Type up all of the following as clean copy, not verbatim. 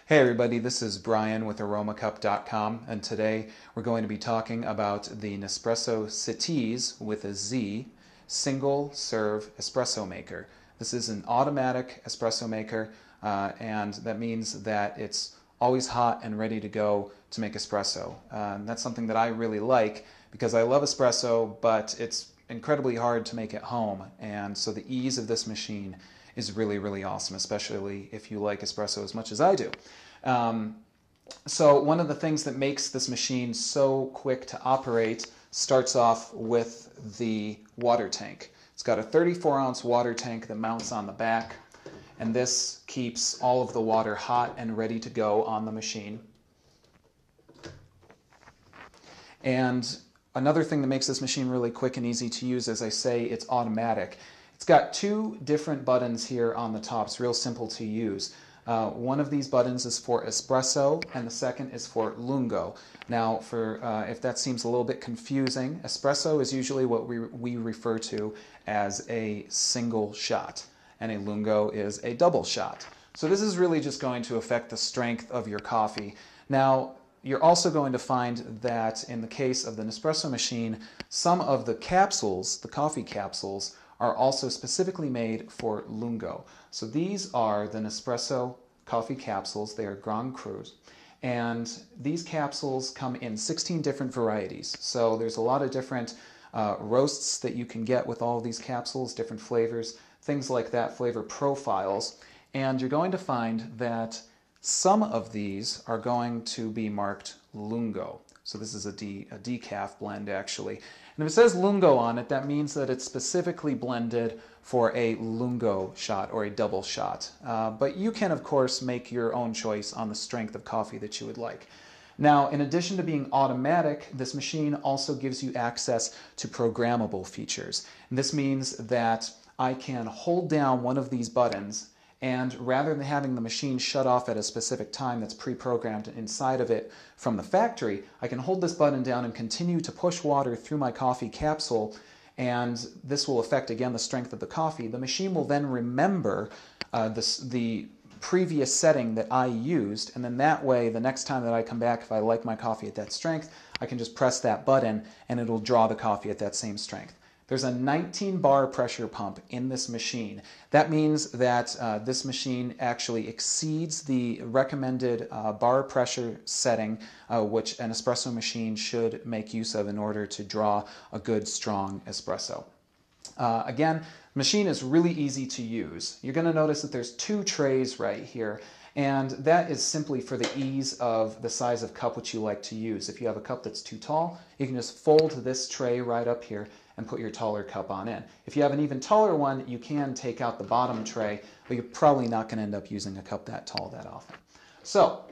Hey everybody, this is Brian with aromacup.com, and today we're going to be talking about the Nespresso CitiZ with a Z single serve espresso maker. This is an automatic espresso maker, and that means that it's always hot and ready to go to make espresso. And that's something that I really like because I love espresso, but it's incredibly hard to make at home, and so the ease of this machine is really, really awesome, especially if you like espresso as much as I do. So one of the things that makes this machine so quick to operate starts off with the water tank. It's got a 34-ounce water tank that mounts on the back, and this keeps all of the water hot and ready to go on the machine. And another thing that makes this machine really quick and easy to use, as I say, it's automatic. It's got two different buttons here on the top. It's real simple to use. One of these buttons is for espresso and the second is for lungo. Now, if that seems a little bit confusing, espresso is usually what we refer to as a single shot, and a lungo is a double shot. So this is really just going to affect the strength of your coffee. Now, you're also going to find that in the case of the Nespresso machine, some of the capsules, the coffee capsules, are also specifically made for lungo. So these are the Nespresso coffee capsules. They are Grand Crus. And these capsules come in 16 different varieties. So there's a lot of different roasts that you can get with all of these capsules, different flavors, things like that, flavor profiles. And you're going to find that some of these are going to be marked lungo. So this is a decaf blend, actually. And if it says lungo on it, that means that it's specifically blended for a lungo shot or a double shot. But you can, of course, make your own choice on the strength of coffee that you would like. Now, in addition to being automatic, this machine also gives you access to programmable features. And this means that I can hold down one of these buttons, and rather than having the machine shut off at a specific time that's pre-programmed inside of it from the factory, I can hold this button down and continue to push water through my coffee capsule, and this will affect, again, the strength of the coffee. The machine will then remember the previous setting that I used, and then that way, the next time that I come back, if I like my coffee at that strength, I can just press that button and it'll draw the coffee at that same strength. There's a 19-bar pressure pump in this machine. That means that this machine actually exceeds the recommended bar pressure setting, which an espresso machine should make use of in order to draw a good, strong espresso. Again, the machine is really easy to use. You're going to notice that there's two trays right here, and that is simply for the ease of the size of cup which you like to use. If you have a cup that's too tall, you can just fold this tray right up here and put your taller cup on in. If you have an even taller one, you can take out the bottom tray, but you're probably not going to end up using a cup that tall that often. So,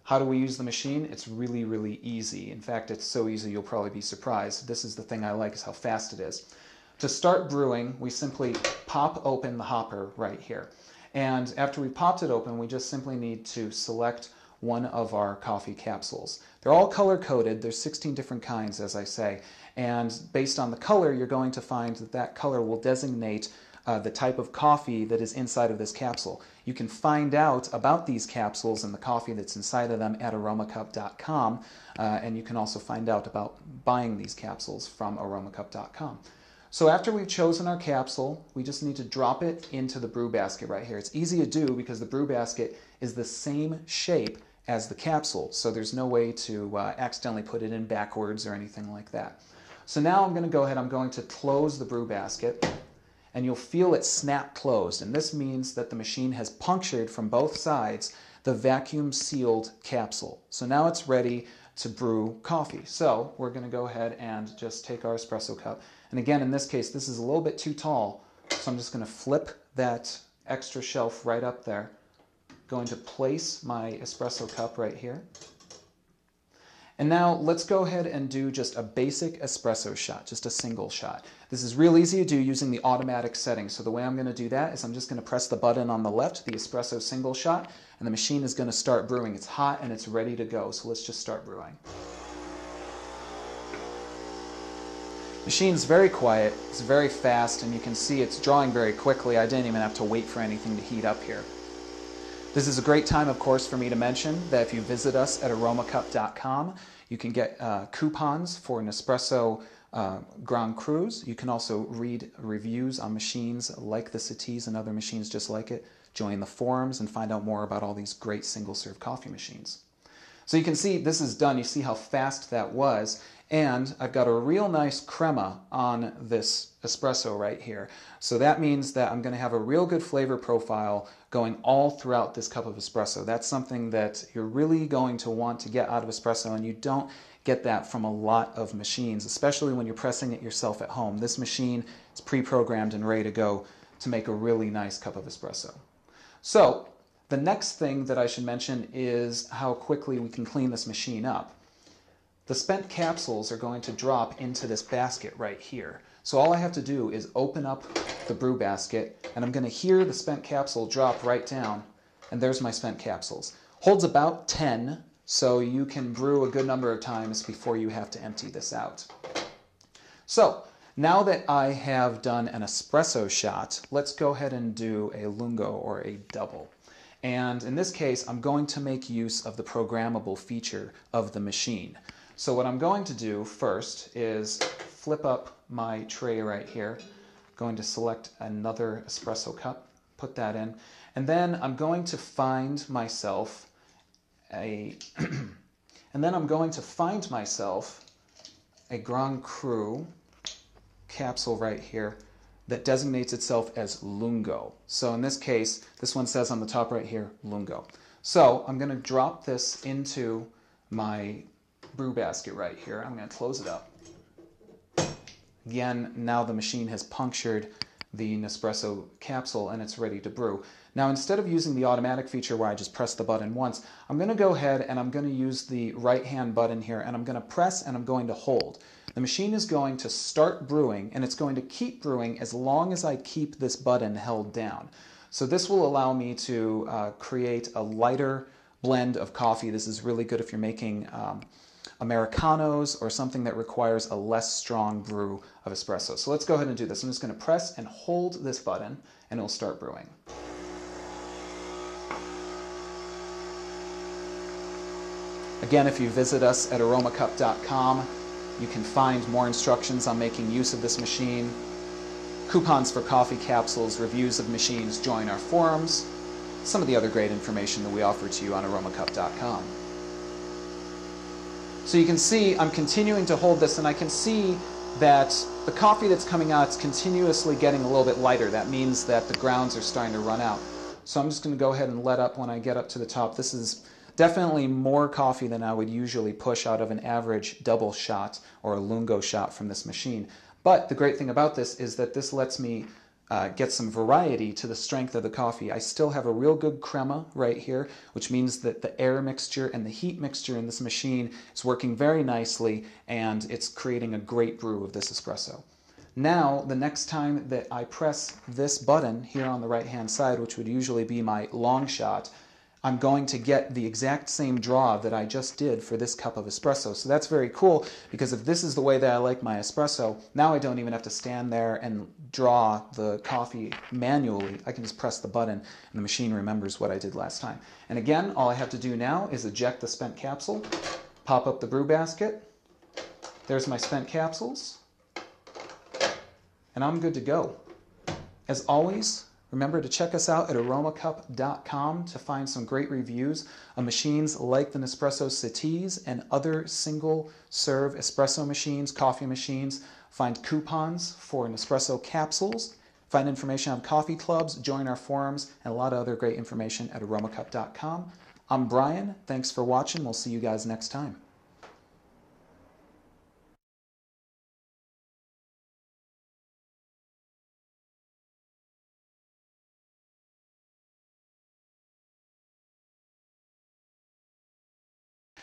how do we use the machine? It's really, really easy. In fact, it's so easy you'll probably be surprised. This is the thing I like, is how fast it is. To start brewing, we simply pop open the hopper right here. And after we popped it open, we just simply need to select one of our coffee capsules. They're all color-coded. There's 16 different kinds, as I say. And based on the color, you're going to find that that color will designate the type of coffee that is inside of this capsule. You can find out about these capsules and the coffee that's inside of them at aromacup.com, and you can also find out about buying these capsules from aromacup.com. So after we've chosen our capsule, we just need to drop it into the brew basket right here. It's easy to do because the brew basket is the same shape as the capsule, so there's no way to accidentally put it in backwards or anything like that. So now I'm going to go ahead, I'm going to close the brew basket, and you'll feel it snap closed, and this means that the machine has punctured from both sides the vacuum sealed capsule. So now it's ready to brew coffee. So we're going to go ahead and just take our espresso cup, and again, in this case, this is a little bit too tall, so I'm just going to flip that extra shelf right up there. Going to place my espresso cup right here. And now let's go ahead and do just a basic espresso shot, just a single shot. This is real easy to do using the automatic setting. So the way I'm going to do that is I'm just going to press the button on the left, the espresso single shot, and the machine is going to start brewing. It's hot and it's ready to go. So let's just start brewing. The machine's very quiet, it's very fast, and you can see it's drawing very quickly. I didn't even have to wait for anything to heat up here. This is a great time, of course, for me to mention that if you visit us at aromacup.com, you can get coupons for Nespresso Grand Crus. You can also read reviews on machines like the CitiZ and other machines just like it, join the forums, and find out more about all these great single-serve coffee machines. So you can see this is done. You see how fast that was. And I've got a real nice crema on this espresso right here. So that means that I'm going to have a real good flavor profile going all throughout this cup of espresso. That's something that you're really going to want to get out of espresso, and you don't get that from a lot of machines, especially when you're pressing it yourself at home. This machine is pre-programmed and ready to go to make a really nice cup of espresso. So the next thing that I should mention is how quickly we can clean this machine up. The spent capsules are going to drop into this basket right here. So all I have to do is open up the brew basket, and I'm going to hear the spent capsule drop right down, and there's my spent capsules. Holds about 10, so you can brew a good number of times before you have to empty this out. So now that I have done an espresso shot, let's go ahead and do a lungo or a double. And in this case, I'm going to make use of the programmable feature of the machine. So what I'm going to do first is flip up my tray right here. I'm going to select another espresso cup, put that in, and then I'm going to find myself a Grand Cru capsule right here that designates itself as Lungo. So in this case, this one says on the top right here, Lungo. So I'm going to drop this into my brew basket right here. I'm going to close it up. Again, now the machine has punctured the Nespresso capsule and it's ready to brew. Now instead of using the automatic feature where I just press the button once, I'm going to go ahead and I'm going to use the right hand button here, and I'm going to press and I'm going to hold. The machine is going to start brewing, and it's going to keep brewing as long as I keep this button held down. So this will allow me to create a lighter blend of coffee. This is really good if you're making Americanos or something that requires a less strong brew of espresso. So let's go ahead and do this. I'm just going to press and hold this button, and it'll start brewing. Again, if you visit us at aromacup.com, you can find more instructions on making use of this machine, coupons for coffee capsules, reviews of machines, join our forums, some of the other great information that we offer to you on aromacup.com. So you can see I'm continuing to hold this, and I can see that the coffee that's coming out is continuously getting a little bit lighter. That means that the grounds are starting to run out. So I'm just going to go ahead and let up when I get up to the top. This is definitely more coffee than I would usually push out of an average double shot or a lungo shot from this machine. But the great thing about this is that this lets me get some variety to the strength of the coffee. I still have a real good crema right here, which means that the air mixture and the heat mixture in this machine is working very nicely, and it's creating a great brew of this espresso. Now, the next time that I press this button here on the right-hand side, which would usually be my long shot, I'm going to get the exact same draw that I just did for this cup of espresso. So that's very cool, because if this is the way that I like my espresso, now I don't even have to stand there and draw the coffee manually. I can just press the button and the machine remembers what I did last time. And again, all I have to do now is eject the spent capsule, pop up the brew basket. There's my spent capsules, and I'm good to go. As always, remember to check us out at aromacup.com to find some great reviews of machines like the Nespresso CitiZ and other single-serve espresso machines, coffee machines. Find coupons for Nespresso capsules. Find information on coffee clubs, join our forums, and a lot of other great information at aromacup.com. I'm Brian. Thanks for watching. We'll see you guys next time.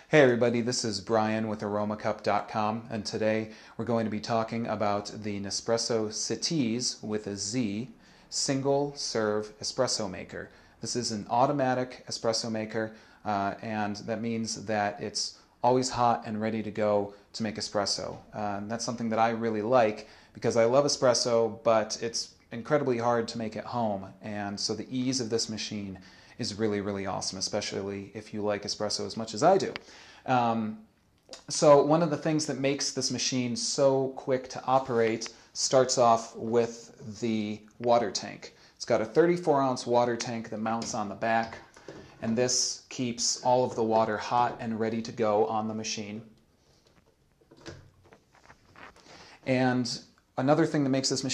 Hey everybody, this is Brian with aromacup.com, and today we're going to be talking about the Nespresso CitiZ with a Z single serve espresso maker. This is an automatic espresso maker, and that means that it's always hot and ready to go to make espresso. And that's something that I really like because I love espresso, but it's incredibly hard to make at home, and so the ease of this machine is really, really awesome, especially if you like espresso as much as I do. So one of the things that makes this machine so quick to operate starts off with the water tank. It's got a 34-ounce water tank that mounts on the back, and this keeps all of the water hot and ready to go on the machine. And another thing that makes this machine